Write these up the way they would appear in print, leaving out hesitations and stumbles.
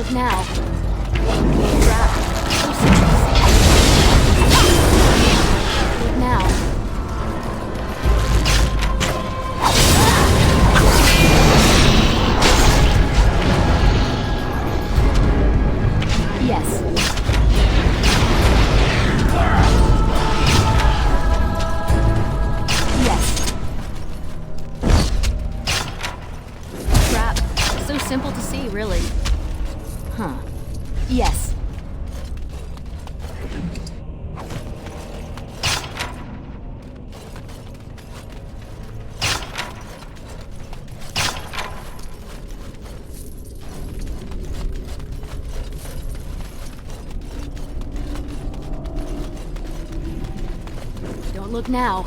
look now. Trap. So simple to see. Look now. Yes. Yes. Trap. So simple to see, really. Huh. Yes. Don't look now.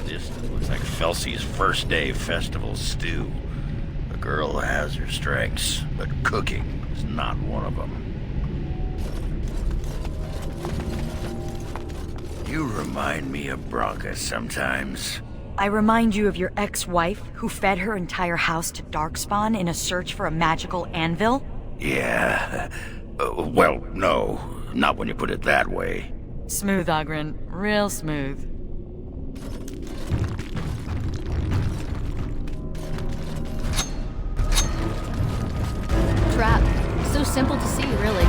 This looks like Felsey's first day festival stew. The girl has her strengths, but cooking is not one of them. You remind me of Bronca sometimes. I remind you of your ex-wife who fed her entire house to Darkspawn in a search for a magical anvil? Yeah. Well, no. Not when you put it that way. Smooth, Ogren. Real smooth. Trap. So simple to see, really.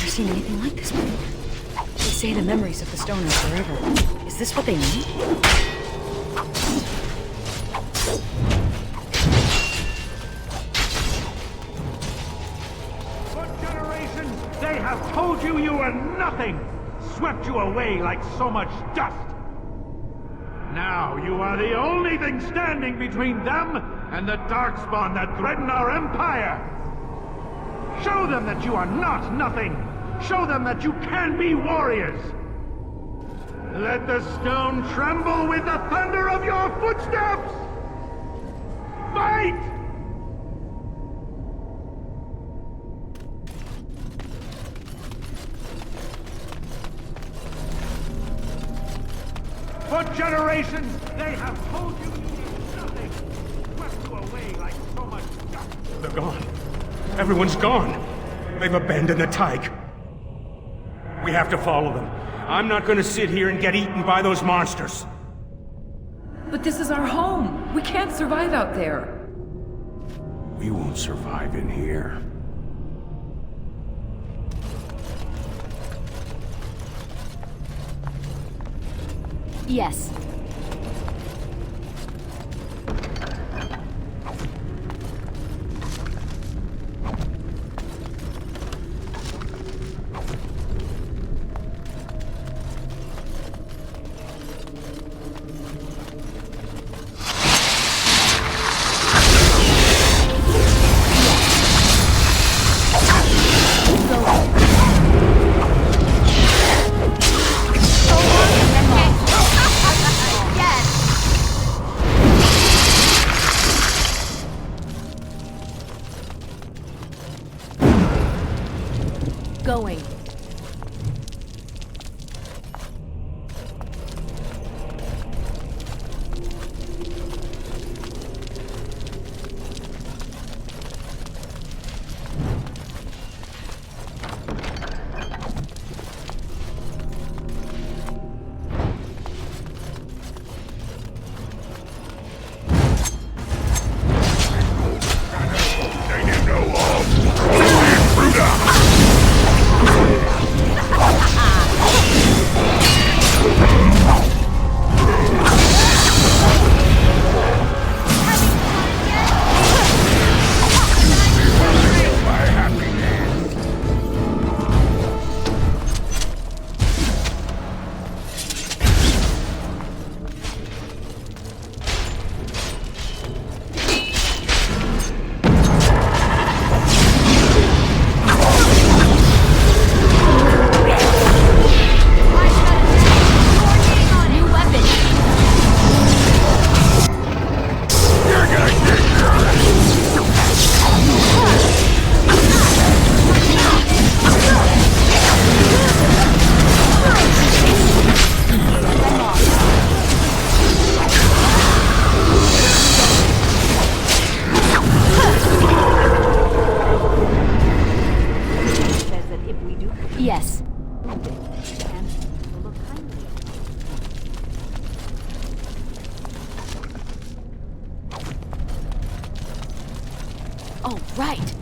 Seen anything like this before. They say the memories of the stone are forever. Is this what they mean? For generations, they have told you you were nothing, swept you away like so much dust. Now you are the only thing standing between them and the Darkspawn that threaten our empire. Show them that you are not nothing. Show them that you can be warriors! Let the stone tremble with the thunder of your footsteps! Fight! For generations, they have told you nothing, swept you away like so much dust. They're gone. Everyone's gone. They've abandoned the Tyke. We have to follow them. I'm not gonna sit here and get eaten by those monsters. But this is our home. We can't survive out there. We won't survive in here. Yes. going. Yes. Oh, right.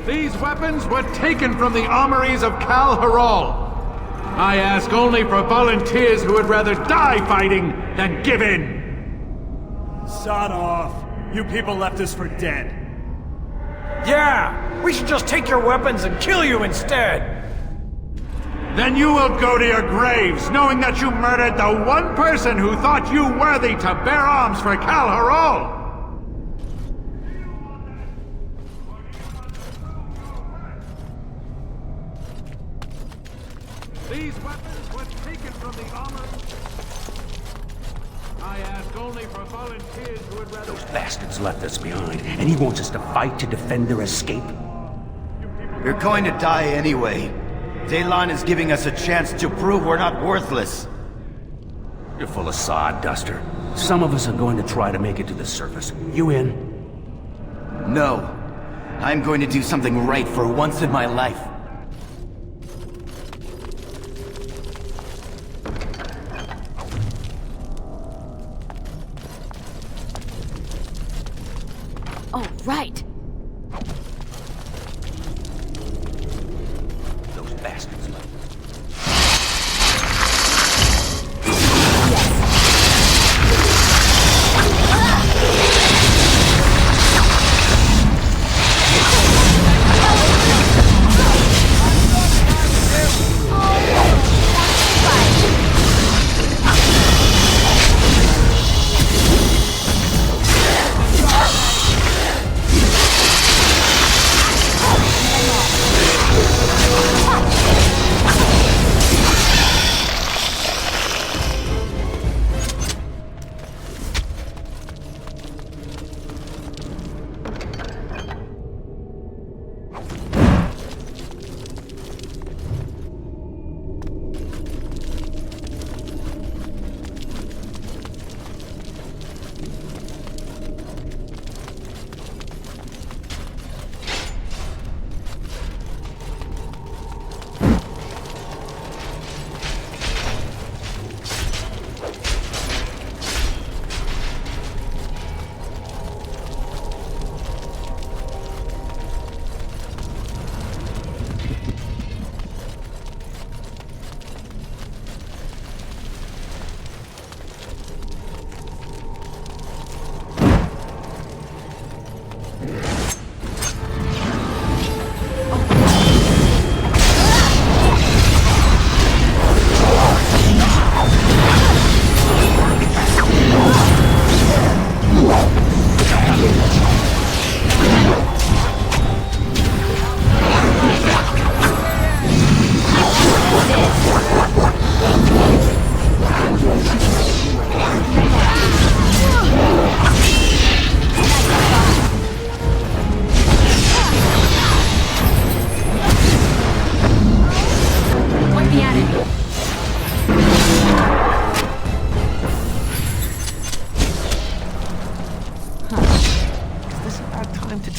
These weapons were taken from the armories of Kal'Hirol. I ask only for volunteers who would rather die fighting than give in. Sod off. You people left us for dead. Yeah! We should just take your weapons and kill you instead! Then you will go to your graves, knowing that you murdered the one person who thought you worthy to bear arms for Kal'Hirol! These weapons were taken from the armor. I ask only for volunteers who would rather... Those bastards left us behind, and he wants us to fight to defend their escape. You're going to die anyway. Daylon is giving us a chance to prove we're not worthless. You're full of sod, Duster. Some of us are going to try to make it to the surface. You in? No. I'm going to do something right for once in my life. Oh, right. Those bastards left us.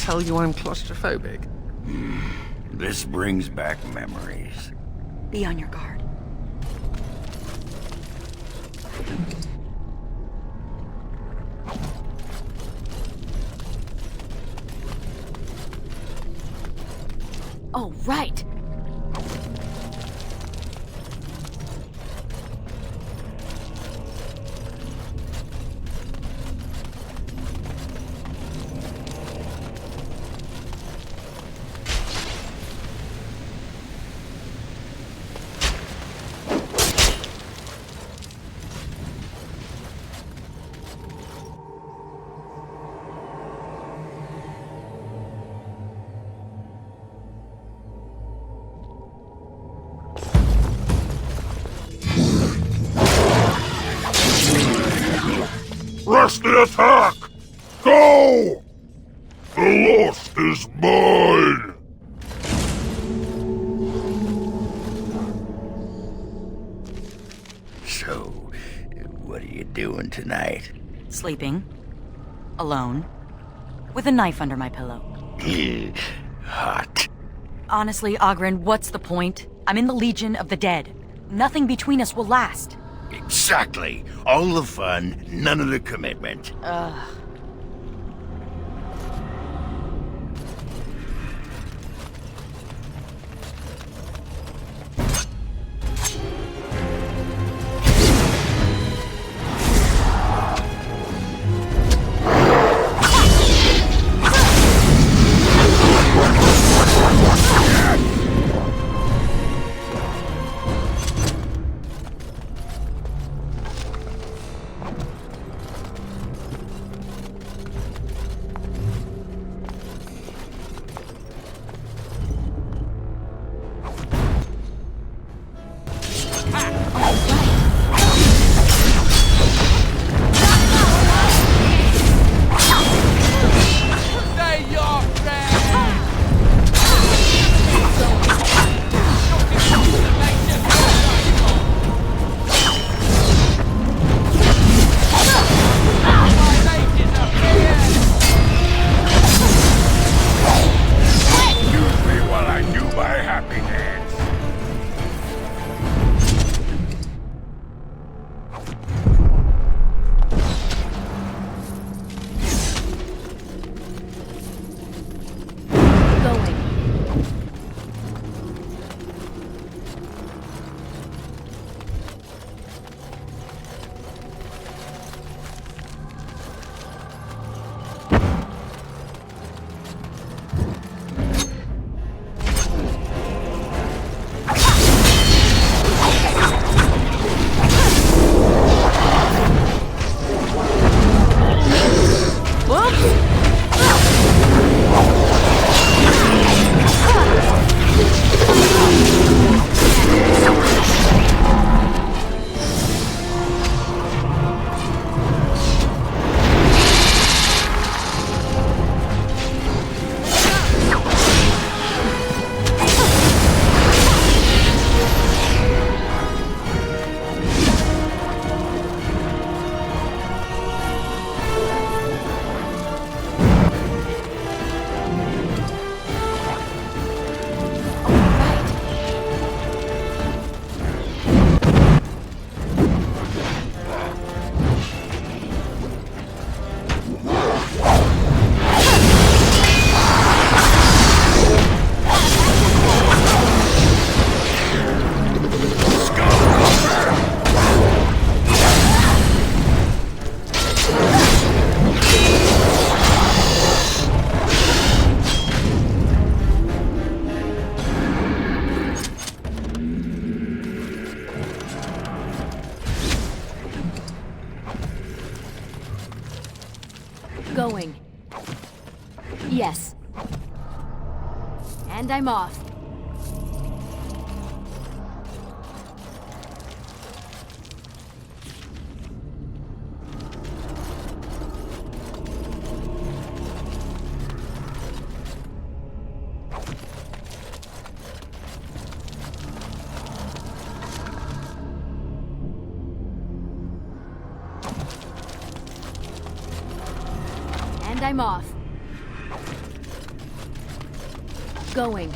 tell you I'm claustrophobic? This brings back memories. Be on your guard. Oh, right! Press the attack! Go! The lost is mine! So, what are you doing tonight? Sleeping. Alone. With a knife under my pillow. Hot. Honestly, Ogren, what's the point? I'm in the Legion of the Dead. Nothing between us will last. Exactly. All the fun, none of the commitment. Ugh. Going. Yes. And I'm off. And I'm off. Going.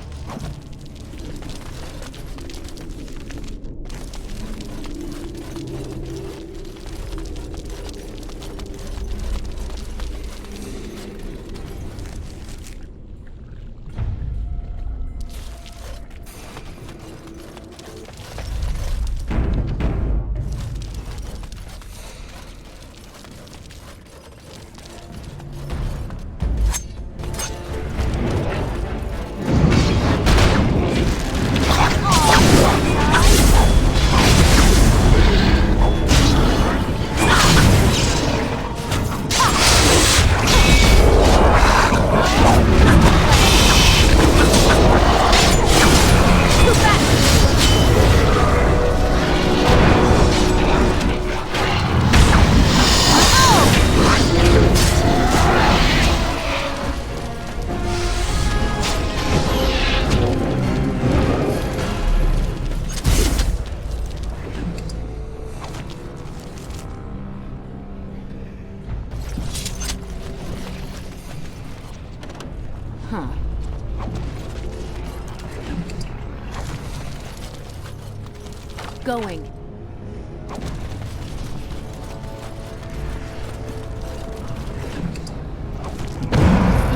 Going.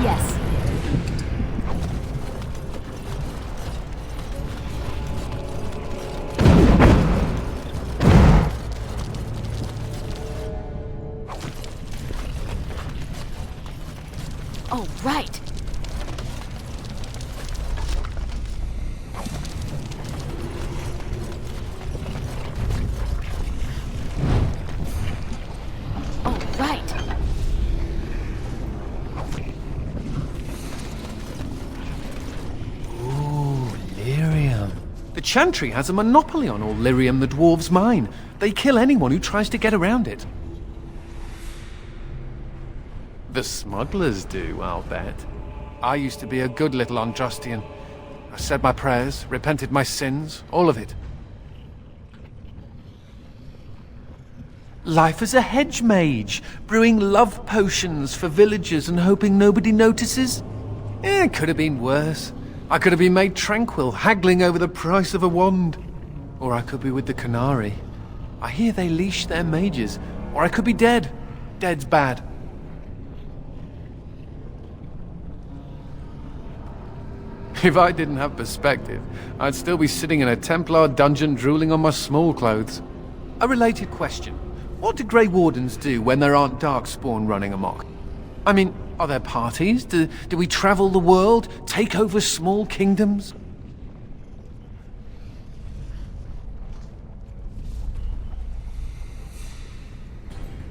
Yes. Oh, right. The Chantry has a monopoly on all lyrium the dwarves mine. They kill anyone who tries to get around it. The smugglers do, I'll bet. I used to be a good little Andrastian. I said my prayers, repented my sins, all of it. Life as a hedge mage, brewing love potions for villagers and hoping nobody notices. It could have been worse. I could have been made tranquil, haggling over the price of a wand. Or I could be with the Canary. I hear they leash their mages. Or I could be dead. Dead's bad. If I didn't have perspective, I'd still be sitting in a Templar dungeon drooling on my small clothes. A related question. What do Grey Wardens do when there aren't Darkspawn running amok? I mean, are there parties? Do we travel the world? Take over small kingdoms?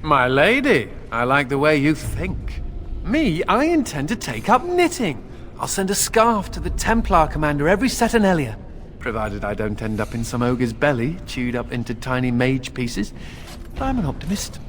My lady, I like the way you think. Me, I intend to take up knitting. I'll send a scarf to the Templar commander every Saturnalia, provided I don't end up in some ogre's belly, chewed up into tiny mage pieces. But I'm an optimist.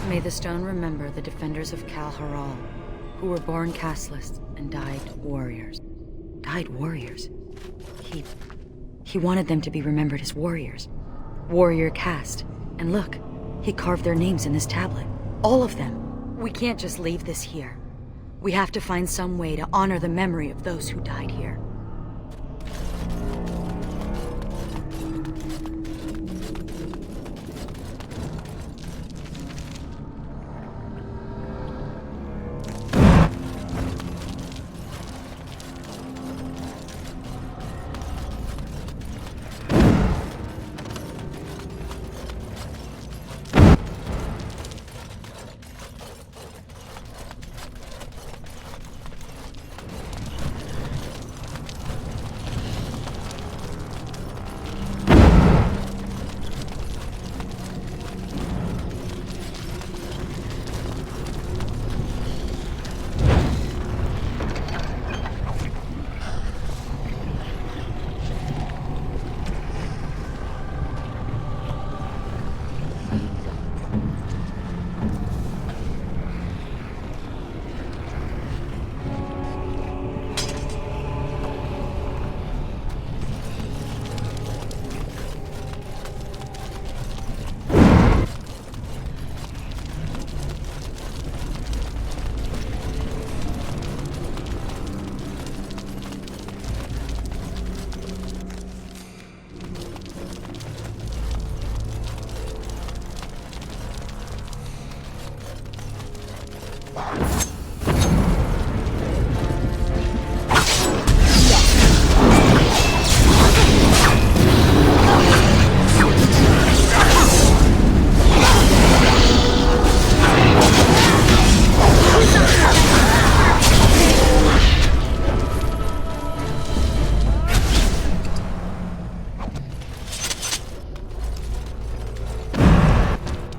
May the stone remember the defenders of Kal'Hirol, who were born casteless, and died warriors. Died warriors? He wanted them to be remembered as warriors. Warrior caste. And look, he carved their names in this tablet. All of them. We can't just leave this here. We have to find some way to honor the memory of those who died here.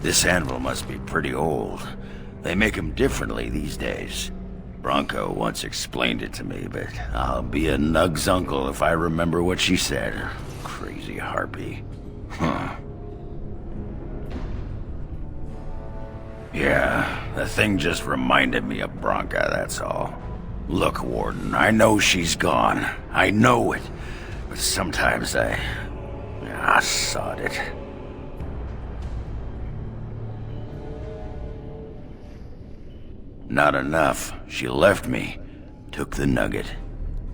This anvil must be pretty old. They make them differently these days. Bronco once explained it to me, but I'll be a Nug's uncle if I remember what she said. Crazy harpy. Huh. Yeah, the thing just reminded me of Bronca, that's all. Look, Warden, I know she's gone. I know it. But sometimes I sod it. Not enough. She left me. Took the nugget.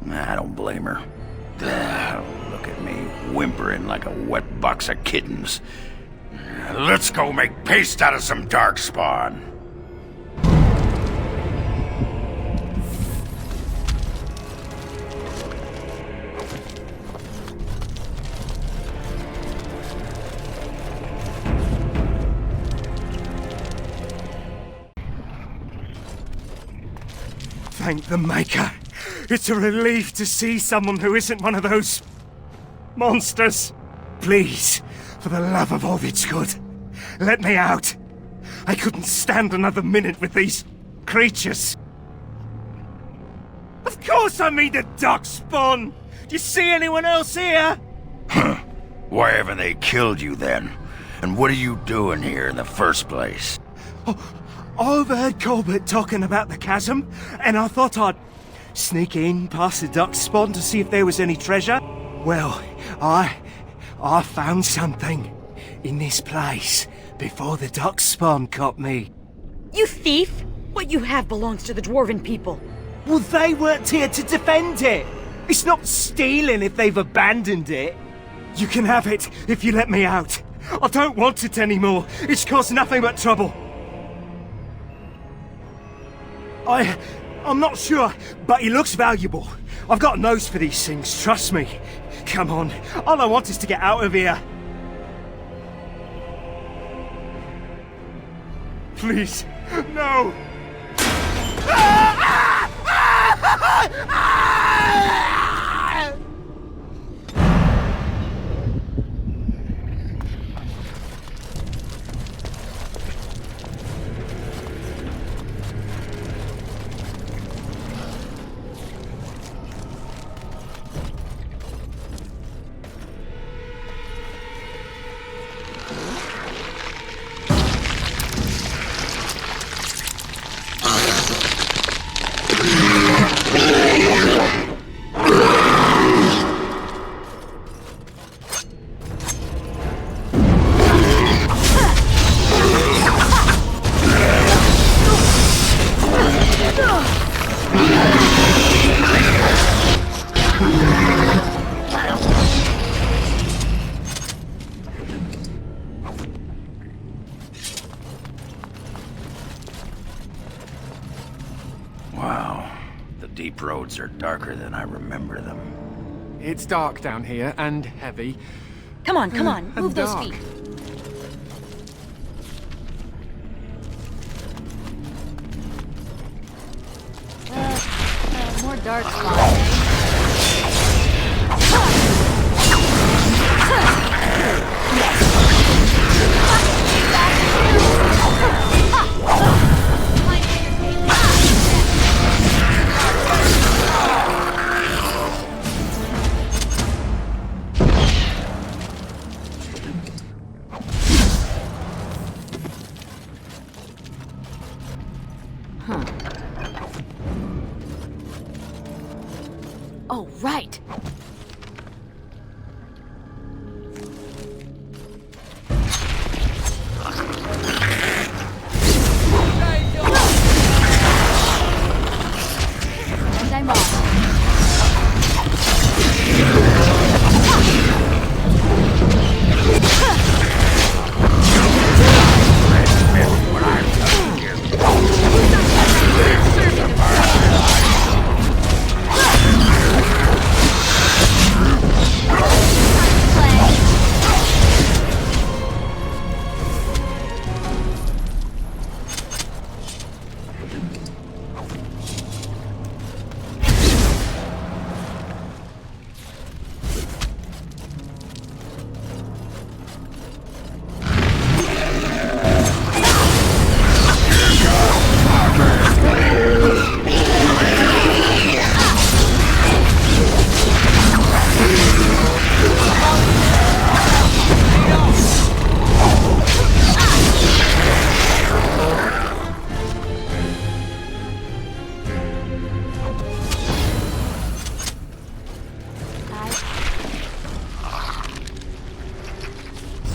I don't blame her. Look at me, whimpering like a wet box of kittens. Let's go make paste out of some darkspawn. Thank the Maker. It's a relief to see someone who isn't one of those monsters. Please, for the love of all that's good, let me out. I couldn't stand another minute with these creatures. Of course I mean the darkspawn. Do you see anyone else here? Huh. Why haven't they killed you then? And what are you doing here in the first place? I overheard Colbert talking about the chasm, and I thought I'd sneak in past the darkspawn to see if there was any treasure. Well, I found something in this place before the darkspawn caught me. You thief! What you have belongs to the Dwarven people. Well, they weren't here to defend it. It's not stealing if they've abandoned it. You can have it if you let me out. I don't want it anymore. It's caused nothing but trouble. I'm not sure, but it looks valuable. I've got a nose for these things, trust me. Come on, all I want is to get out of here. Please, no! deep roads are darker than I remember them. It's dark down here, and heavy. Come on, come on. And Move those dark. feet. More dark spots, eh? Oh, right. And I'm off.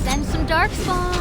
Send some darkspawn.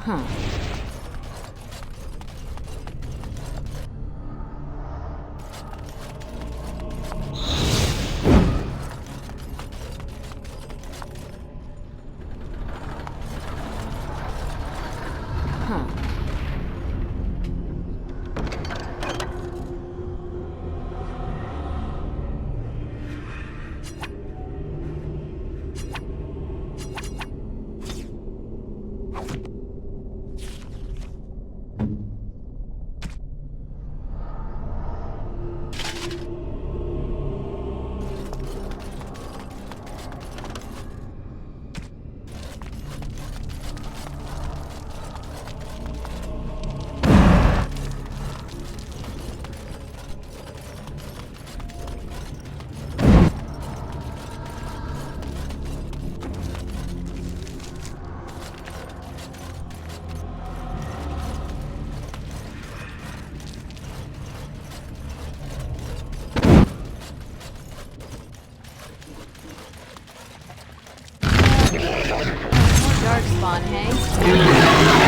Huh. Dark spawn, hey?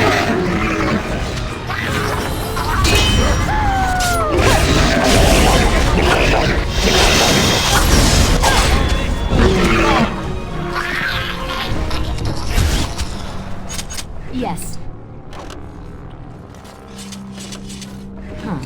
Yes. Huh.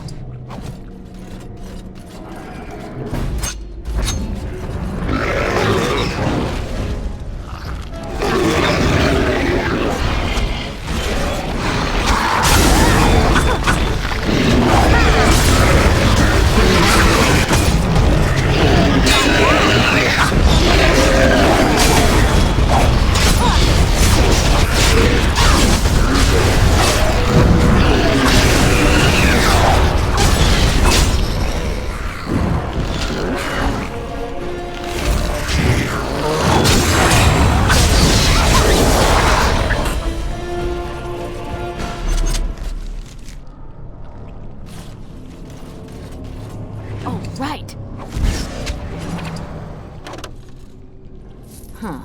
Oh, right. Huh.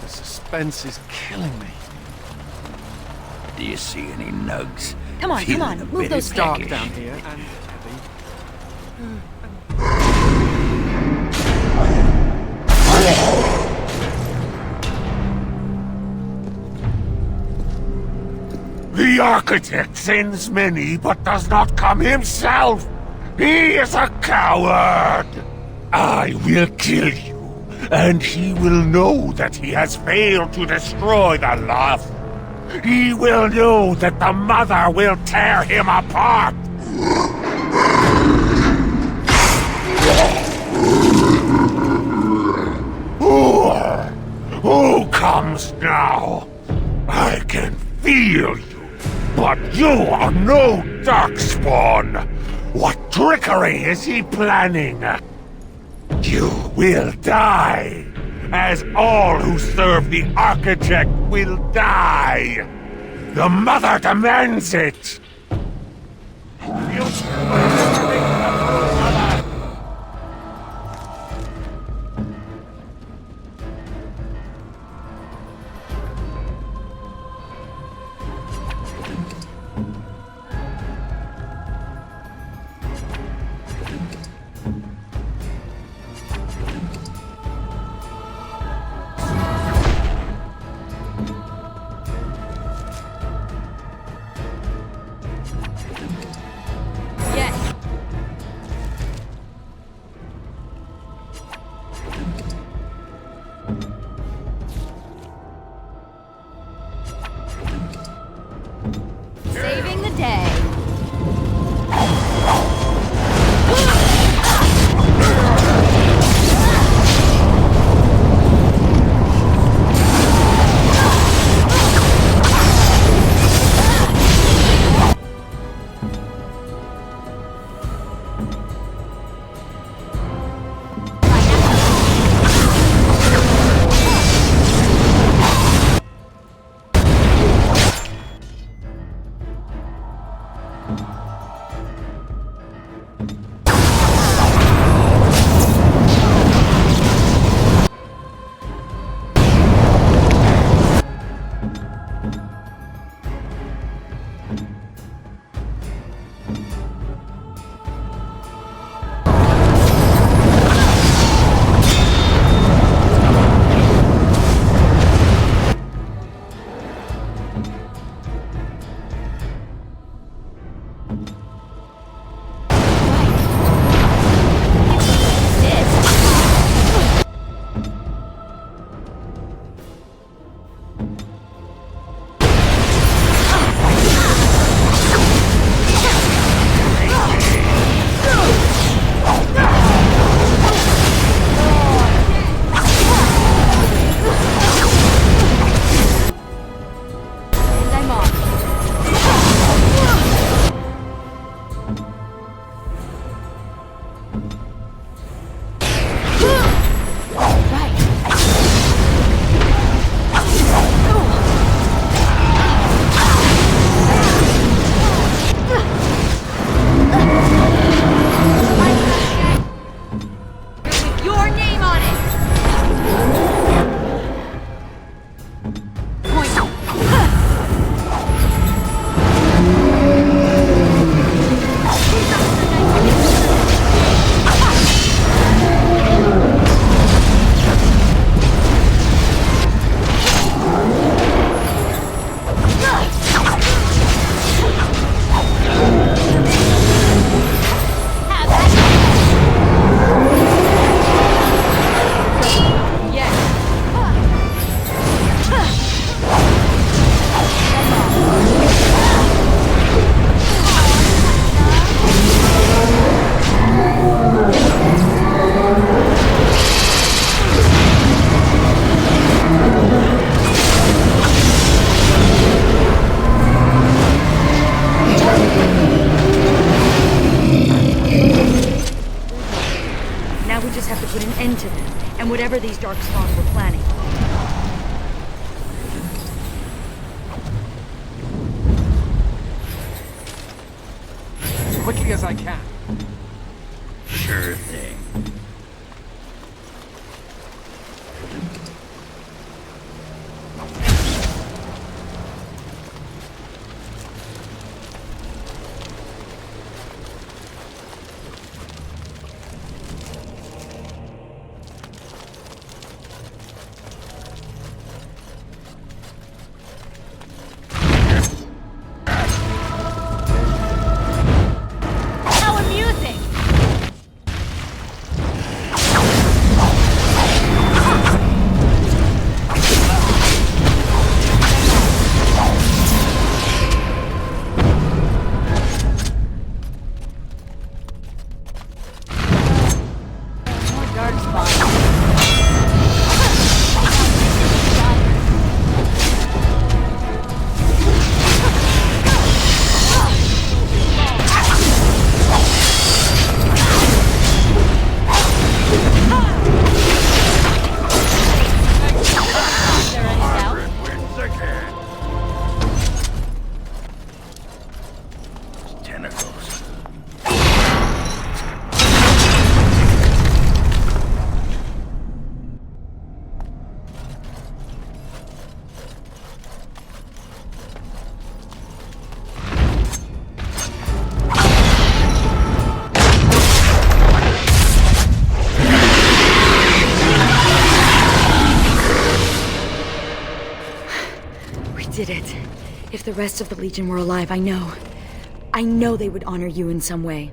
The suspense is killing me. Do you see any nugs? Come on, Feeling come on, a move bit those Dark peckish. down here and heavy. The architect sends many, but does not come himself. He is a coward. I will kill you, and he will know that he has failed to destroy the loft. He will know that the mother will tear him apart. Who comes now? I can feel you. But you are no darkspawn! What trickery is he planning? You will die, as all who serve the Architect will die! The Mother demands it! whatever these Darkspawn were planning. As quickly as I can. Sure thing. Did it. If the rest of the Legion were alive, I know they would honor you in some way.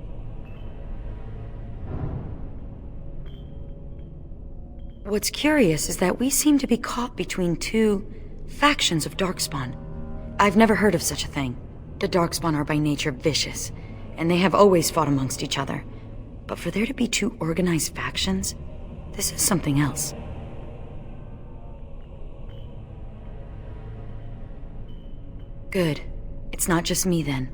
What's curious is that we seem to be caught between two factions of Darkspawn. I've never heard of such a thing. The Darkspawn are by nature vicious, and they have always fought amongst each other. But for there to be two organized factions, this is something else. Good. It's not just me, then.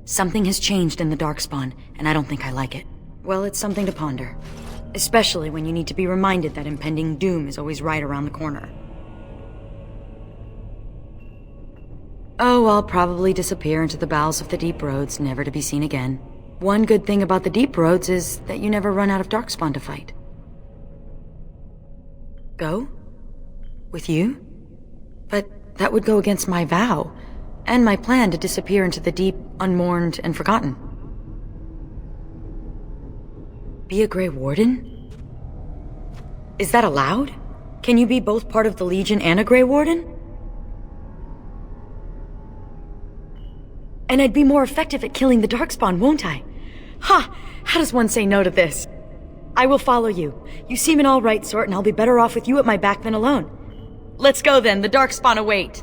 Something has changed in the Darkspawn, and I don't think I like it. Well, it's something to ponder. Especially when you need to be reminded that impending doom is always right around the corner. Oh, I'll probably disappear into the bowels of the Deep Roads, never to be seen again. One good thing about the Deep Roads is that you never run out of Darkspawn to fight. Go? With you? But that would go against my vow. And my plan to disappear into the deep, unmourned, and forgotten. Be a Grey Warden? Is that allowed? Can you be both part of the Legion and a Grey Warden? And I'd be more effective at killing the Darkspawn, won't I? Ha! How does one say no to this? I will follow you. You seem an all-right sort, and I'll be better off with you at my back than alone. Let's go then, the Darkspawn await.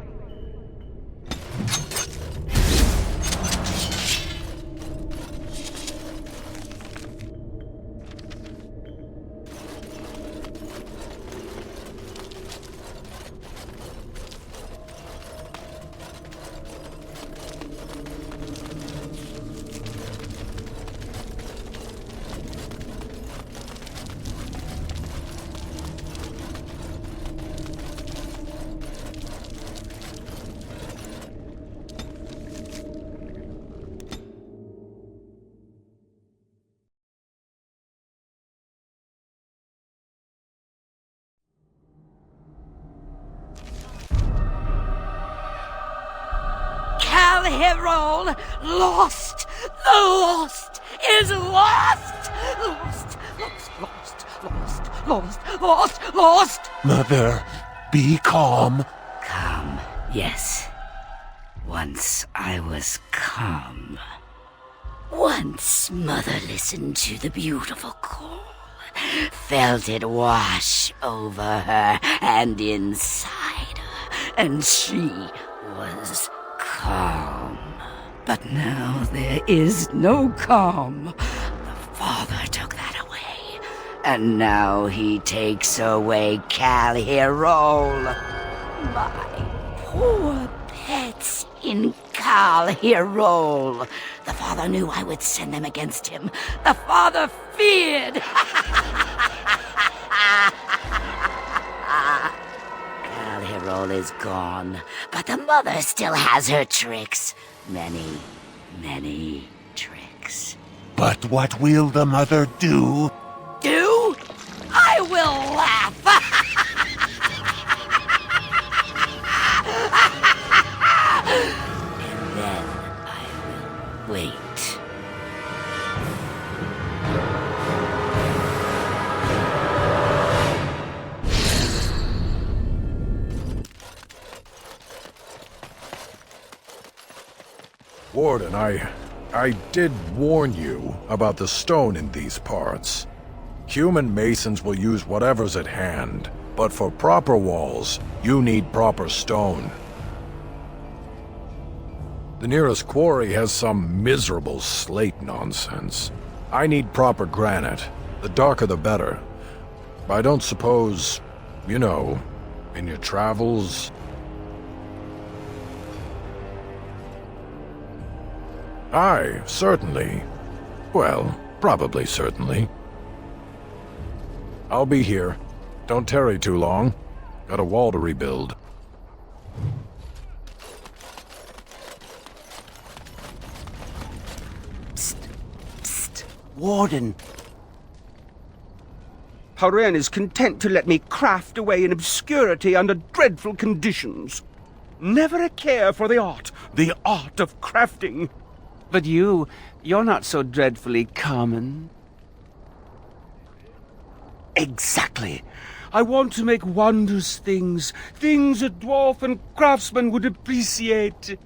Kal'Hirol lost! The lost is lost! Lost, lost, lost, lost, lost, lost! Mother, be calm. Calm, yes. Once I was calm. Once Mother listened to the beautiful call, felt it wash over her and inside her, and she was calm. But now there is no calm. The Father took that away, and now he takes away Kal'Hirol. My poor pets in Kal'Hirol. The Father knew I would send them against him. The Father feared. Kal'Hirol is gone, but the Mother still has her tricks. Many, many tricks. But what will the mother do? Do? I will laugh! And then I will wait. Warden, I did warn you about the stone in these parts. Human masons will use whatever's at hand, but for proper walls, you need proper stone. The nearest quarry has some miserable slate nonsense. I need proper granite. The darker the better. I don't suppose, you know, in your travels... Aye, certainly. Well, probably certainly. I'll be here. Don't tarry too long. Got a wall to rebuild. Psst. Warden. Haren is content to let me craft away in obscurity under dreadful conditions. Never a care for the art of crafting. But you're not so dreadfully common. Exactly. I want to make wondrous things a dwarf and craftsman would appreciate.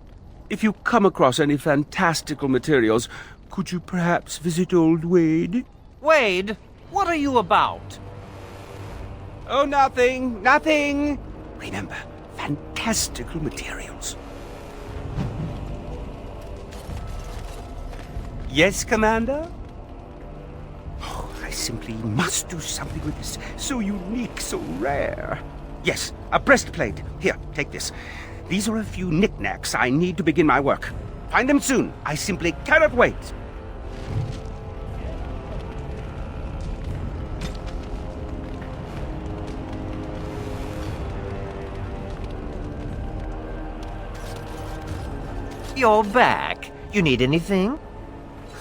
If you come across any fantastical materials, could you perhaps visit old Wade? Wade, what are you about? Oh, nothing. Remember, fantastical materials. Yes, Commander? Oh, I simply must do something with this. So unique, so rare. Yes, a breastplate. Here, take this. These are a few knickknacks I need to begin my work. Find them soon. I simply cannot wait. You're back. You need anything?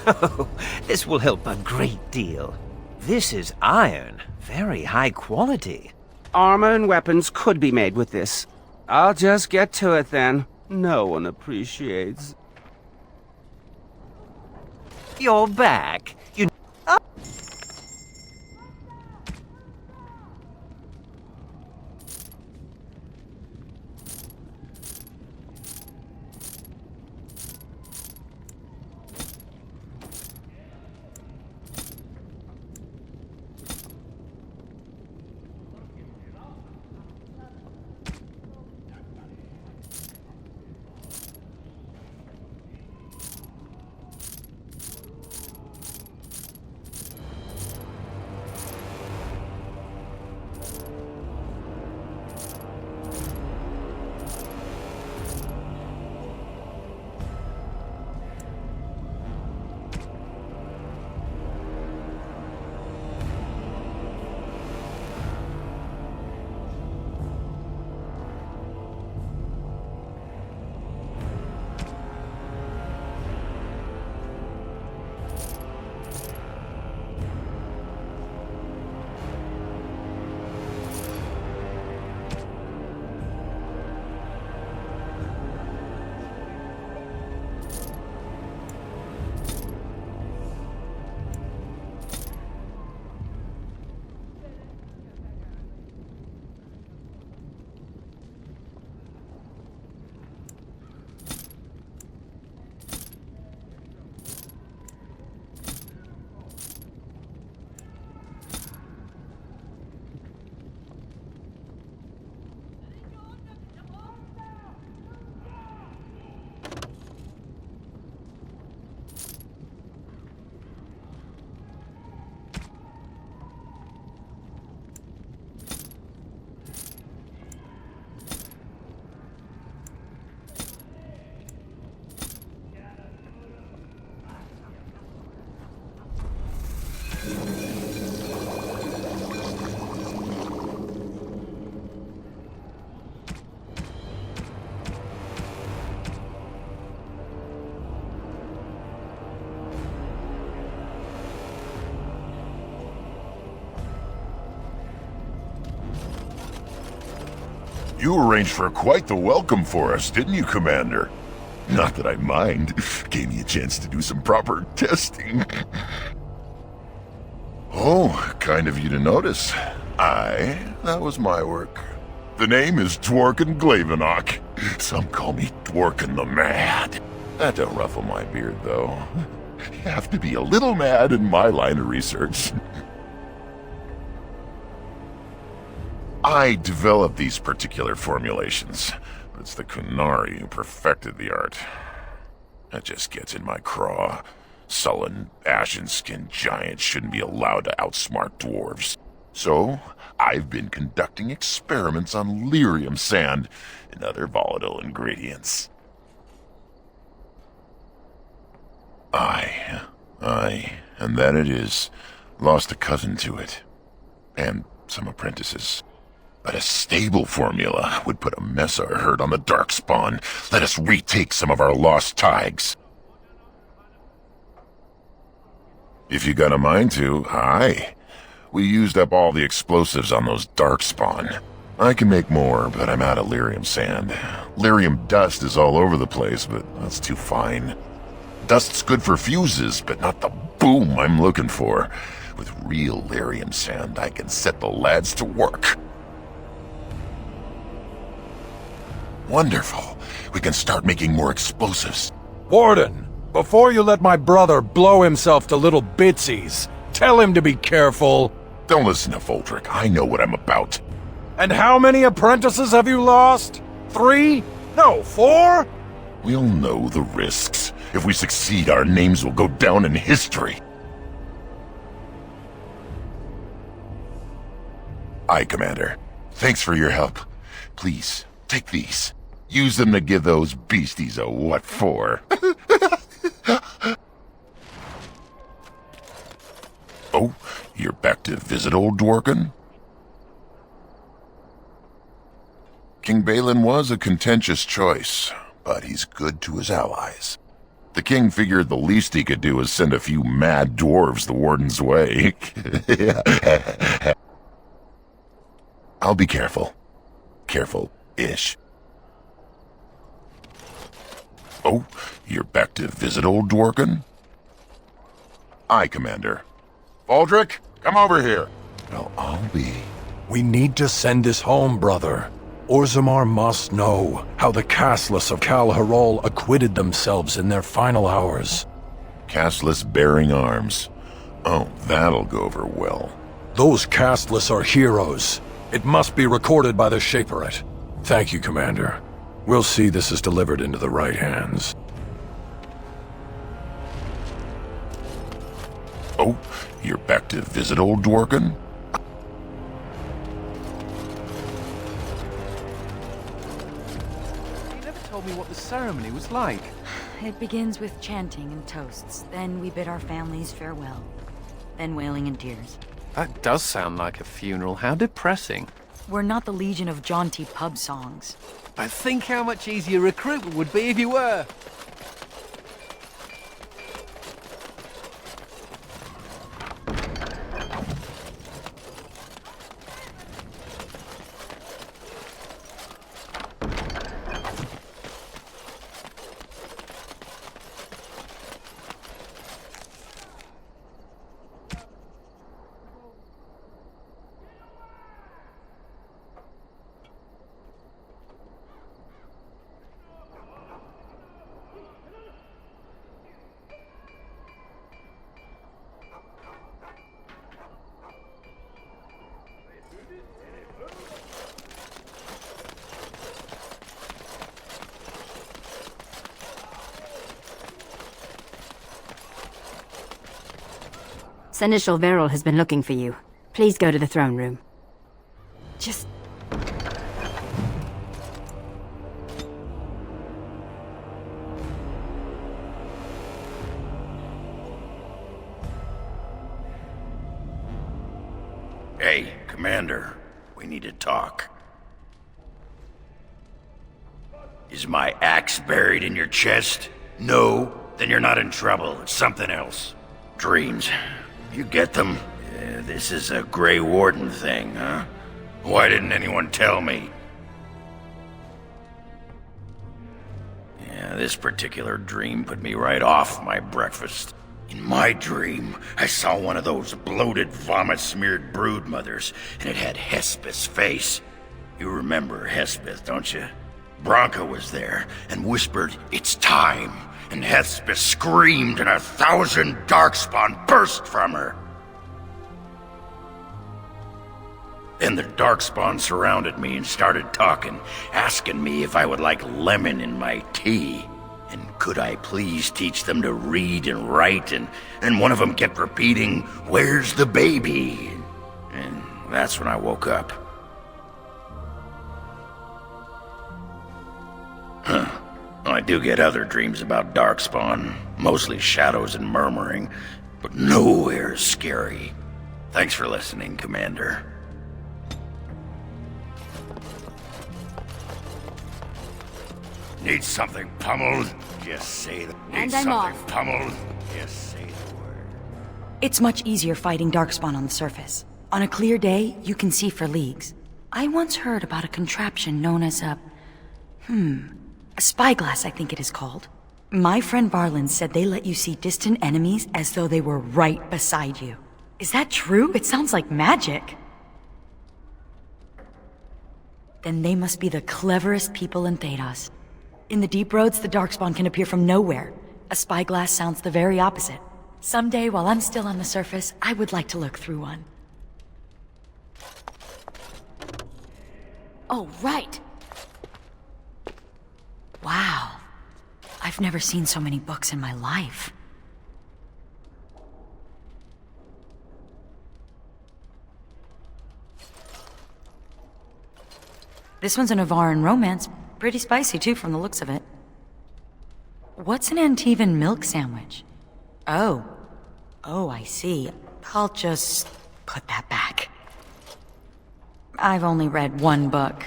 Oh, this will help a great deal. This is iron. Very high quality. Armor and weapons could be made with this. I'll just get to it then. No one appreciates. You're back. You... You arranged for quite the welcome for us, didn't you, Commander? Not that I mind. Gave me a chance to do some proper testing. Oh, kind of you to notice. That was my work. The name is Dworkin Glavenok. Some call me Dworkin the Mad. That don't ruffle my beard, though. You have to be a little mad in my line of research. I developed these particular formulations. It's the Kunari who perfected the art. That just gets in my craw. Sullen, ashen-skinned giants shouldn't be allowed to outsmart dwarves. So, I've been conducting experiments on lyrium sand and other volatile ingredients. And that it is, lost a cousin to it. And some apprentices. But a stable formula would put a mess of herd on the Darkspawn. Let us retake some of our lost tigers. If you got a mind to, aye. We used up all the explosives on those Darkspawn. I can make more, but I'm out of lyrium sand. Lyrium dust is all over the place, but that's too fine. Dust's good for fuses, but not the boom I'm looking for. With real lyrium sand, I can set the lads to work. Wonderful. We can start making more explosives. Warden, before you let my brother blow himself to little bitsies, tell him to be careful. Don't listen to Voldrick. I know what I'm about. And how many apprentices have you lost? 3? No, 4? We'll know the risks. If we succeed, our names will go down in history. Aye, Commander. Thanks for your help. Please, take these. Use them to give those beasties a what for. Oh, you're back to visit old Dworkin? King Balin was a contentious choice, but he's good to his allies. The king figured the least he could do was send a few mad dwarves the warden's way. I'll be careful. Careful-ish. Oh, you're back to visit old Dworkin? Aye, Commander. Voldrick, come over here. Well, I'll be. We need to send this home, brother. Orzammar must know how the casteless of Kal'Hirol acquitted themselves in their final hours. Casteless bearing arms. Oh, that'll go over well. Those casteless are heroes. It must be recorded by the Shaperate. Thank you, Commander. We'll see this is delivered into the right hands. Oh, you're back to visit old Dworkin? You never told me what the ceremony was like. It begins with chanting and toasts. Then we bid our families farewell. Then wailing and tears. That does sound like a funeral. How depressing. We're not the legion of jaunty pub songs. But think how much easier recruitment would be if you were. Seneschal Veril has been looking for you. Please go to the throne room. Just... Hey, Commander. We need to talk. Is my axe buried in your chest? No? Then you're not in trouble. It's something else. Dreams. You get them? Yeah, this is a Grey Warden thing, huh? Why didn't anyone tell me? Yeah, this particular dream put me right off my breakfast. In my dream, I saw one of those bloated, vomit-smeared broodmothers, and it had Hespeth's face. You remember Hespeth, don't you? Bronca was there and whispered, "It's time," and Hespeth screamed and 1,000 darkspawn burst from her. Then the darkspawn surrounded me and started talking, asking me if I would like lemon in my tea. And could I please teach them to read and write, and one of them kept repeating, "Where's the baby?" And that's when I woke up. I do get other dreams about darkspawn, mostly shadows and murmuring, but nowhere as scary. Thanks for listening, Commander. Need something pummeled? Just say the And need I'm something off. pummeled? Just say the word. It's much easier fighting darkspawn on the surface. On a clear day, you can see for leagues. I once heard about a contraption known as a spyglass, I think it is called. My friend Varlin said they let you see distant enemies as though they were right beside you. Is that true? It sounds like magic. Then they must be the cleverest people in Thedas. In the deep roads, the darkspawn can appear from nowhere. A spyglass sounds the very opposite. Someday, while I'm still on the surface, I would like to look through one. Oh, right! Wow. I've never seen so many books in my life. This one's a Navaran romance. Pretty spicy, too, from the looks of it. What's an Antivan milk sandwich? Oh, I see. I'll just put that back. I've only read one book.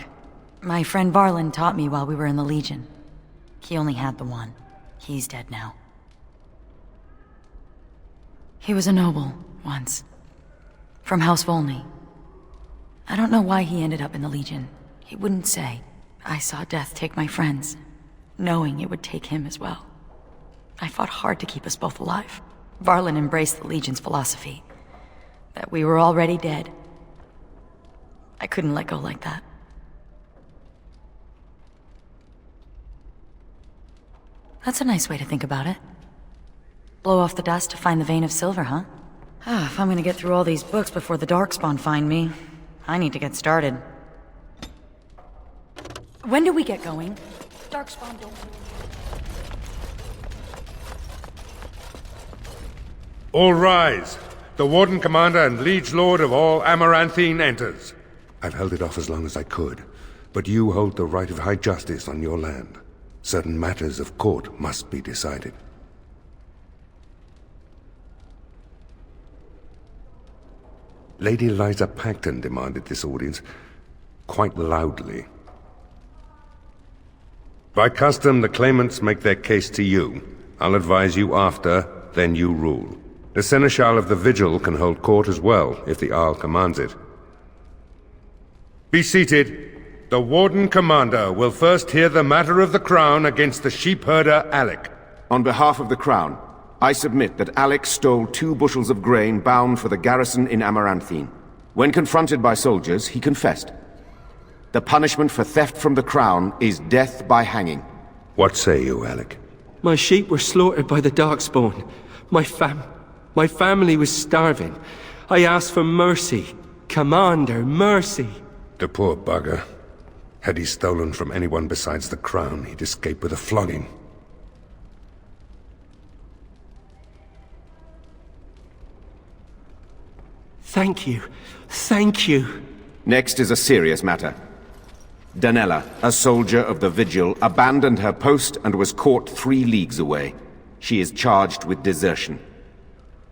My friend Varlin taught me while we were in the Legion. He only had the one. He's dead now. He was a noble, once. From House Volney. I don't know why he ended up in the Legion. He wouldn't say. I saw death take my friends, knowing it would take him as well. I fought hard to keep us both alive. Varlin embraced the Legion's philosophy, that we were already dead. I couldn't let go like that. That's a nice way to think about it. Blow off the dust to find the vein of silver, huh? If I'm gonna get through all these books before the Darkspawn find me, I need to get started. When do we get going? Darkspawn don't... All rise. The Warden Commander and Liege Lord of all Amaranthine enters. I've held it off as long as I could, but you hold the right of high justice on your land. Certain matters of court must be decided. Lady Liza Pacton demanded this audience quite loudly. By custom, the claimants make their case to you. I'll advise you after, then you rule. The Seneschal of the Vigil can hold court as well, if the Arl commands it. Be seated. The Warden Commander will first hear the matter of the Crown against the sheepherder Alec. On behalf of the Crown, I submit that Alec stole 2 bushels of grain bound for the garrison in Amaranthine. When confronted by soldiers, he confessed. The punishment for theft from the Crown is death by hanging. What say you, Alec? My sheep were slaughtered by the Darkspawn. My family was starving. I asked for mercy. Commander, mercy. The poor bugger. Had he stolen from anyone besides the Crown, he'd escape with a flogging. Thank you. Thank you. Next is a serious matter. Danella, a soldier of the Vigil, abandoned her post and was caught 3 leagues away. She is charged with desertion.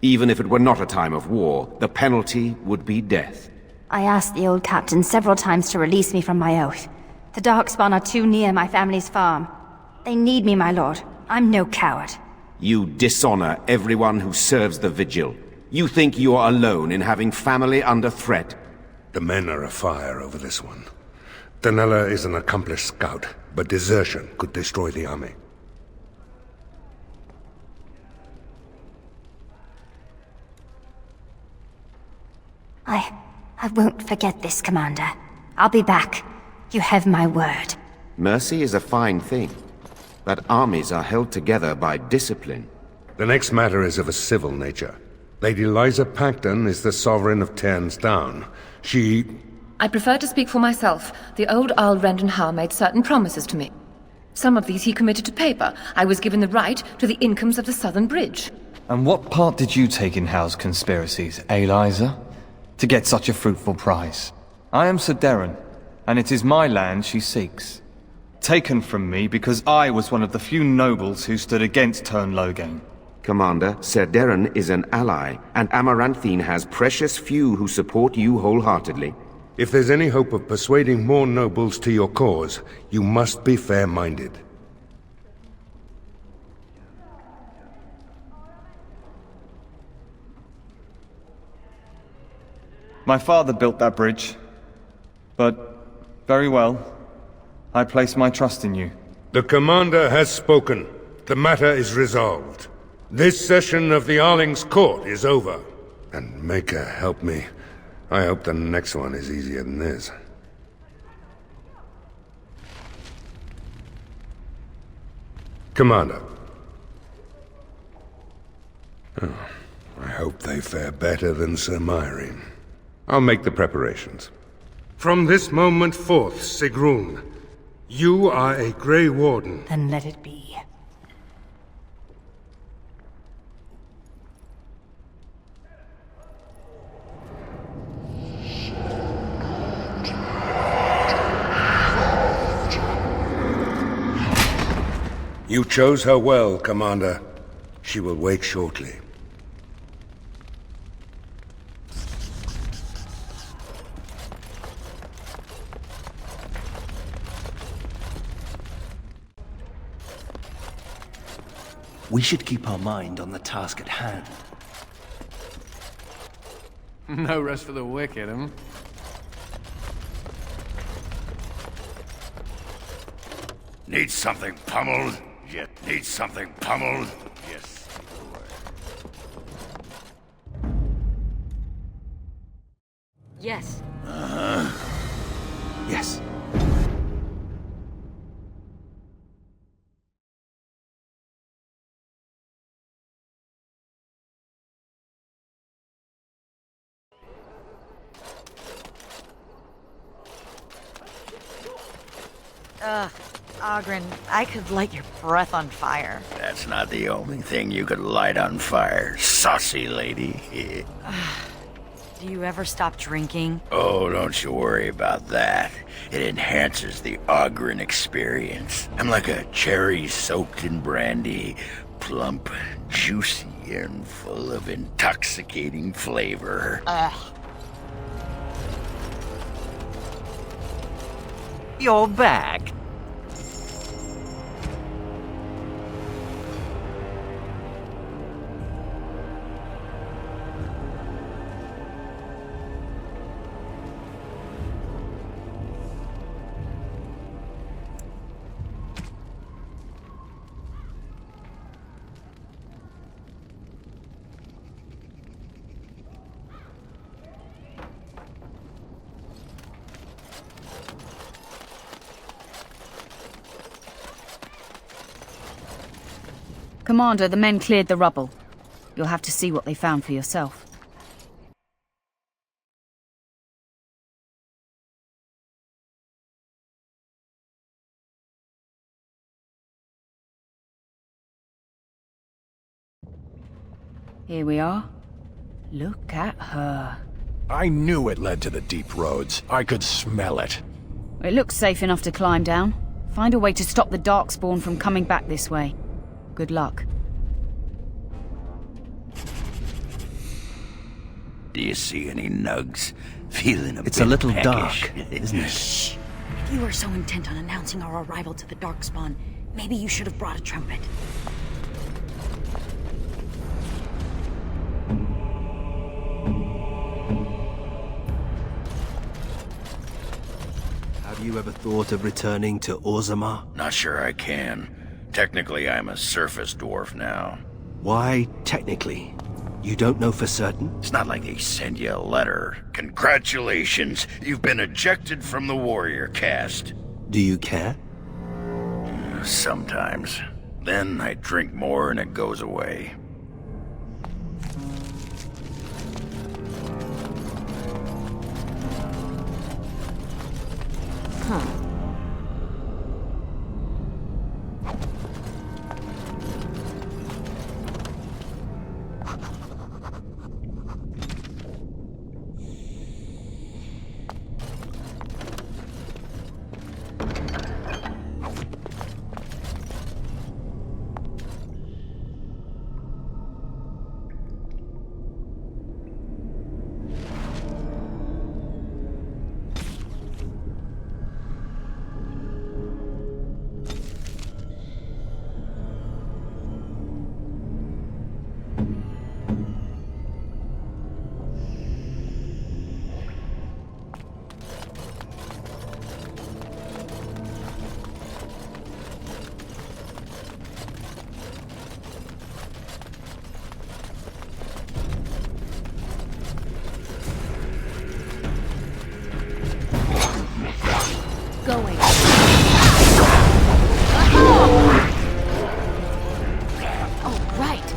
Even if it were not a time of war, the penalty would be death. I asked the old captain several times to release me from my oath. The Darkspawn are too near my family's farm. They need me, my lord. I'm no coward. You dishonor everyone who serves the Vigil. You think you are alone in having family under threat. The men are afire over this one. Danella is an accomplished scout, but desertion could destroy the army. I won't forget this, Commander. I'll be back. You have my word. Mercy is a fine thing, but armies are held together by discipline. The next matter is of a civil nature. Lady Liza Pacton is the sovereign of Terns Down. She... I prefer to speak for myself. The old Earl Rendenhall made certain promises to me. Some of these he committed to paper. I was given the right to the incomes of the Southern Bridge. And what part did you take in Hal's conspiracies, Liza? To get such a fruitful prize? I am Sir Darren, and it is my land she seeks. Taken from me because I was one of the few nobles who stood against Turn Logain. Commander, Sir Darren is an ally, and Amaranthine has precious few who support you wholeheartedly. If there's any hope of persuading more nobles to your cause, you must be fair-minded. My father built that bridge. But, very well. I place my trust in you. The Commander has spoken. The matter is resolved. This session of the Arling's Court is over. And Maker help me. I hope the next one is easier than this. Commander. Oh, I hope they fare better than Sir Myrene. I'll make the preparations. From this moment forth, Sigrun, you are a Grey Warden. Then let it be. You chose her well, Commander. She will wake shortly. We should keep our mind on the task at hand. No rest for the wicked, huh? Need something pummeled? Yet need something pummeled? Yes. Yes. Yes. Oghren, I could light your breath on fire. That's not the only thing you could light on fire, saucy lady. Do you ever stop drinking? Oh, don't you worry about that. It enhances the Oghren experience. I'm like a cherry soaked in brandy, plump, juicy, and full of intoxicating flavor. You're back. Commander, the men cleared the rubble. You'll have to see what they found for yourself. Here we are. Look at her. I knew it led to the deep roads. I could smell it. It looks safe enough to climb down. Find a way to stop the Darkspawn from coming back this way. Good luck. Do you see any nugs? Feeling It's bit a little peckish. dark, isn't it? Shh. If you were so intent on announcing our arrival to the Darkspawn, maybe you should have brought a trumpet. Have you ever thought of returning to Orzammar? Not sure I can. Technically, I'm a surface dwarf now. Why technically? You don't know for certain? It's not like they send you a letter. Congratulations, you've been ejected from the warrior caste. Do you care? Sometimes. Then I drink more and it goes away. Going. Oh, right.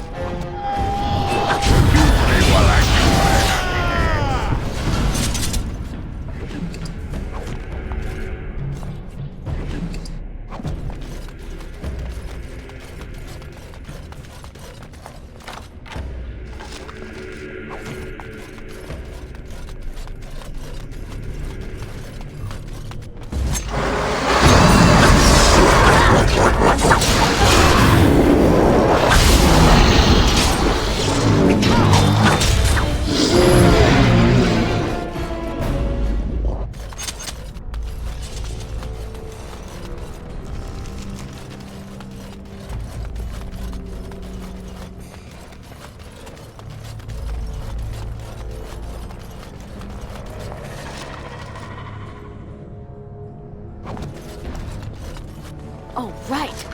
Oh, right.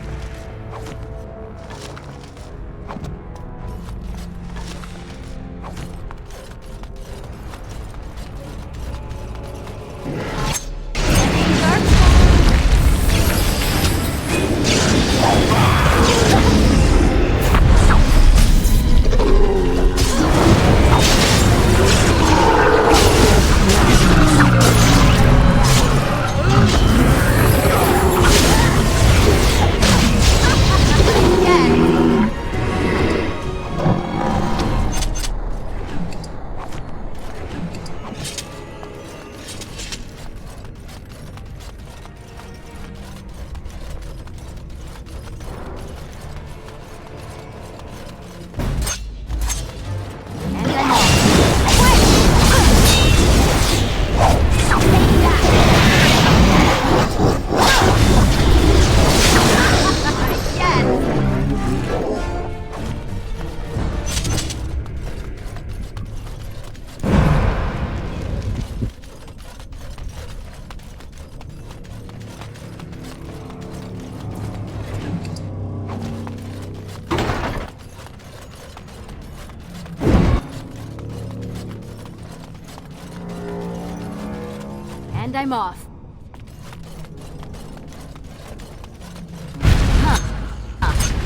And I'm off.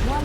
One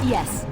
Yes.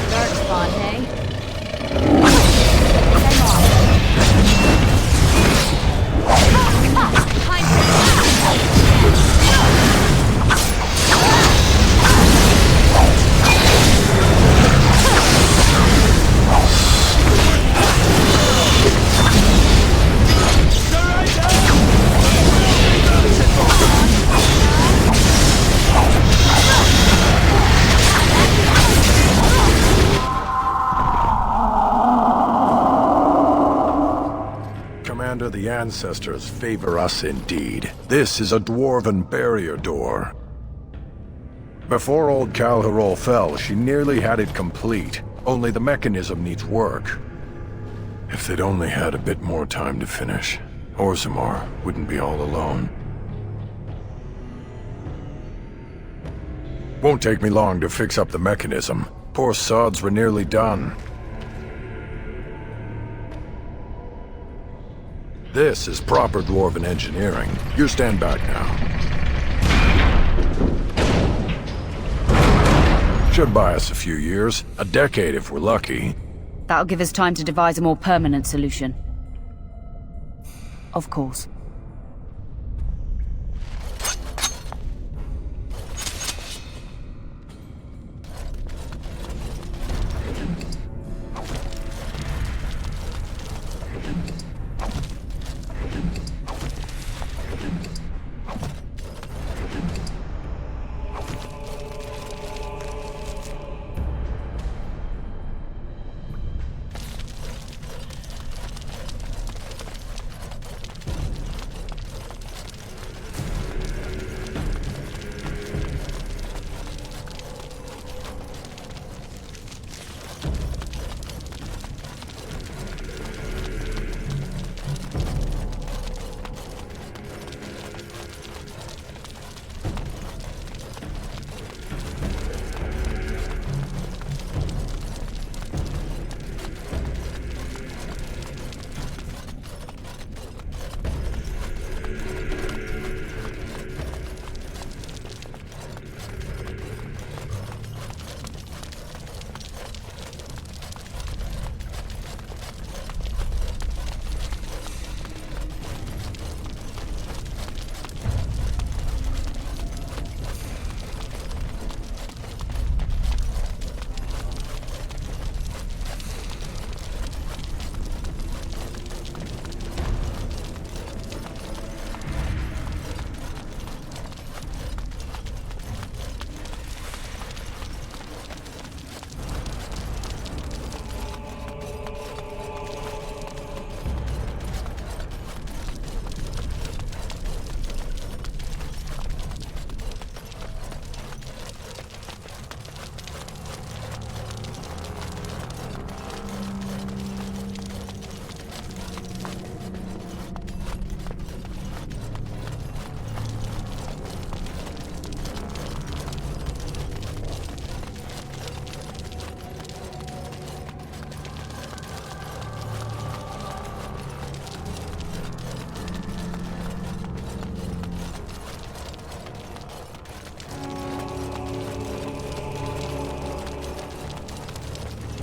Darkspawn, hey? Commander, the ancestors favor us indeed. This is a dwarven barrier door. Before old Kal'Hirol fell, she nearly had it complete. Only the mechanism needs work. If they'd only had a bit more time to finish, Orzammar wouldn't be all alone. Won't take me long to fix up the mechanism. Poor sods were nearly done. This is proper dwarven engineering. You stand back now. Should buy us a few years. A decade if we're lucky. That'll give us time to devise a more permanent solution. Of course.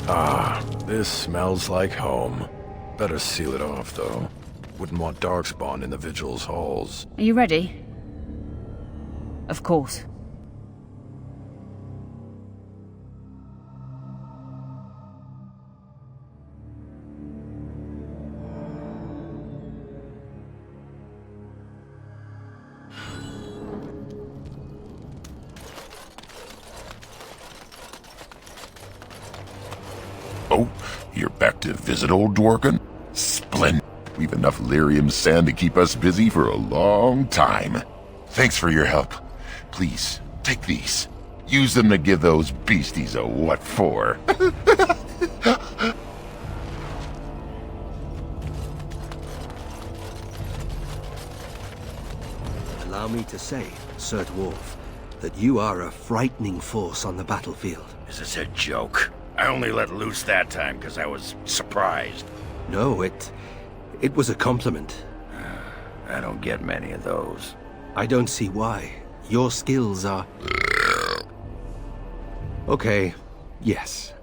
Ah, this smells like home. Better seal it off, though. Wouldn't want darkspawn in the Vigil's halls. Are you ready? Of course. back to visit old Dworkin? Splendid. We've enough lyrium sand to keep us busy for a long time. Thanks for your help. Please, take these. Use them to give those beasties a what for. Allow me to say, Sir Dwarf, that you are a frightening force on the battlefield. Is this a joke? I only let loose that time because I was surprised. No, it was a compliment. I don't get many of those. I don't see why. Your skills are... Okay, yes.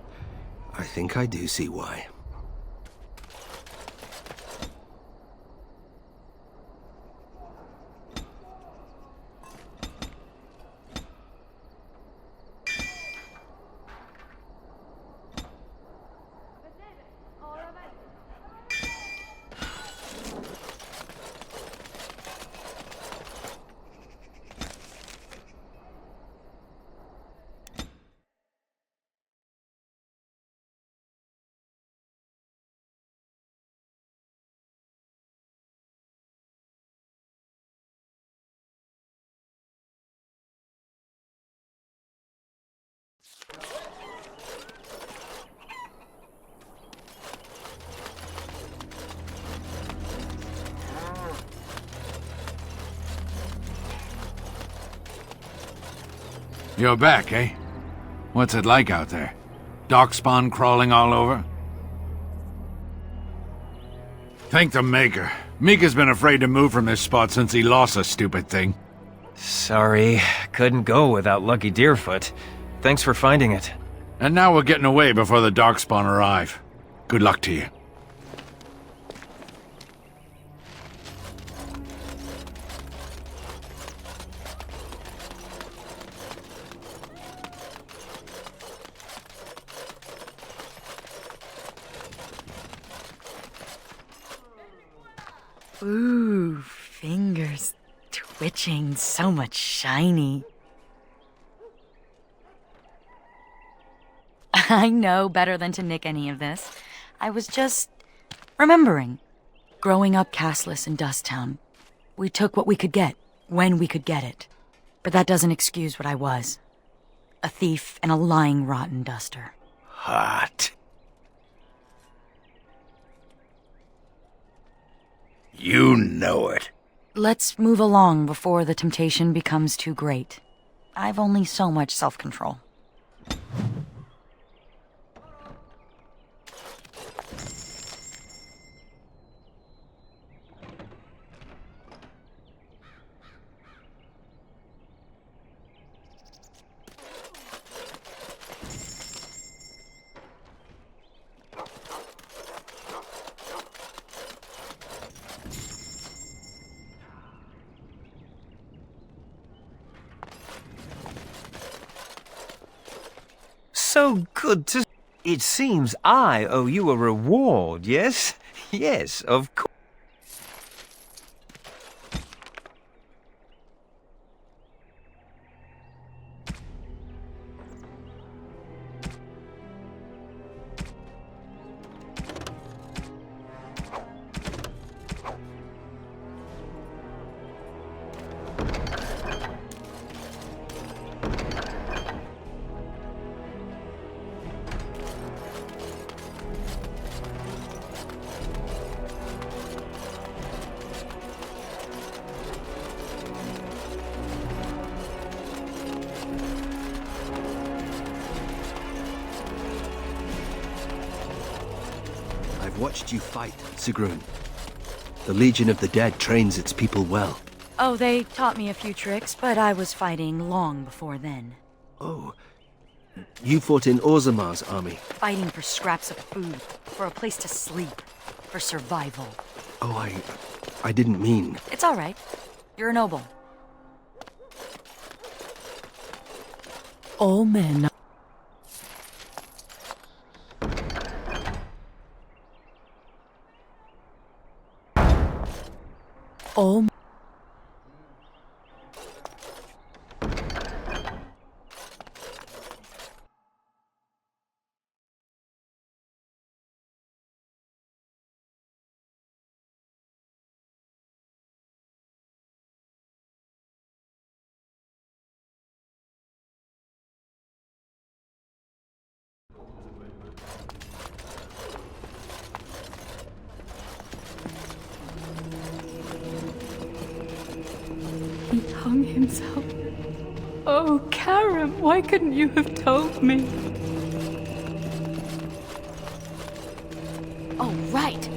I think I do see why. You're back, eh? What's it like out there? Darkspawn crawling all over? Thank the Maker. Mika's been afraid to move from this spot since he lost the stupid thing. Sorry, couldn't go without Lucky Deerfoot. Thanks for finding it. And now we're getting away before the Darkspawn arrive. Good luck to you. Ooh, fingers twitching, so much shiny. I know better than to nick any of this. I was just remembering. Growing up castless in Dusttown, we took what we could get, when we could get it. But that doesn't excuse what I was. A thief and a lying rotten duster. Hot. You know it. Let's move along before the temptation becomes too great. I've only so much self-control. So good to... It seems I owe you a reward, yes? Yes, of course. I've watched you fight, Sigrun. The Legion of the Dead trains its people well. Oh, they taught me a few tricks, but I was fighting long before then. Oh, you fought in Orzamar's army. Fighting for scraps of food, for a place to sleep, for survival. Oh, I didn't mean... It's all right. You're a noble. All men... All... He hung himself. Oh, Karam, why couldn't you have told me? Oh, right.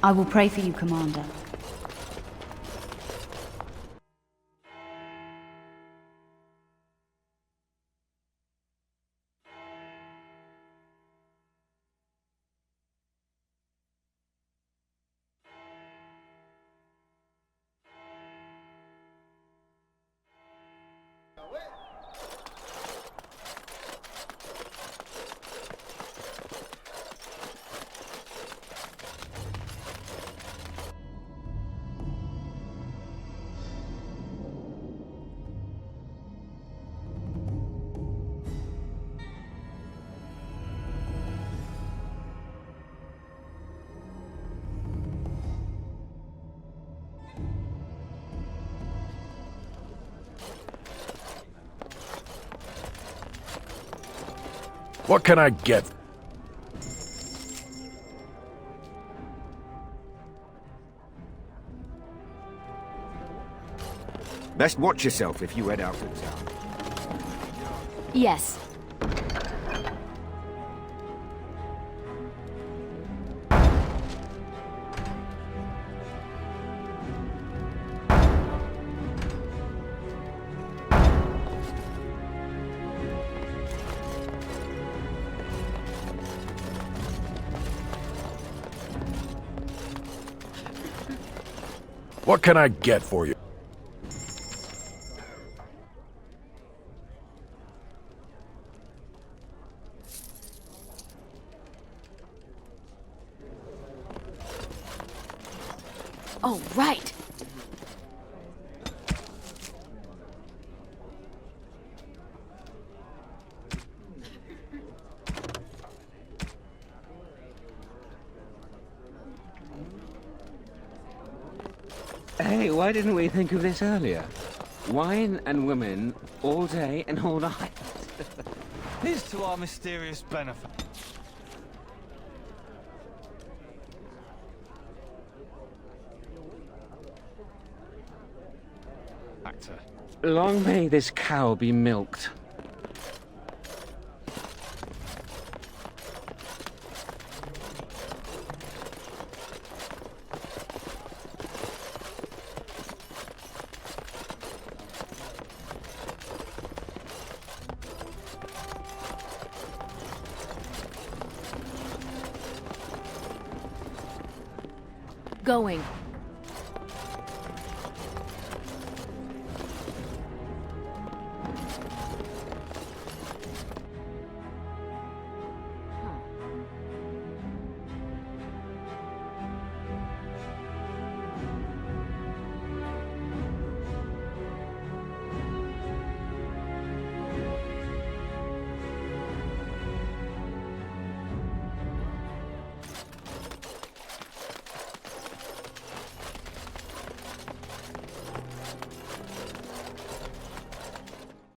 I will pray for you, Commander. What can I get? Best watch yourself if you head out of town. Yes. What can I get for you? Oh, right. Hey, why didn't we think of this earlier? Wine and women all day and all night. Here's to our mysterious benefactor. Long may this cow be milked. Going.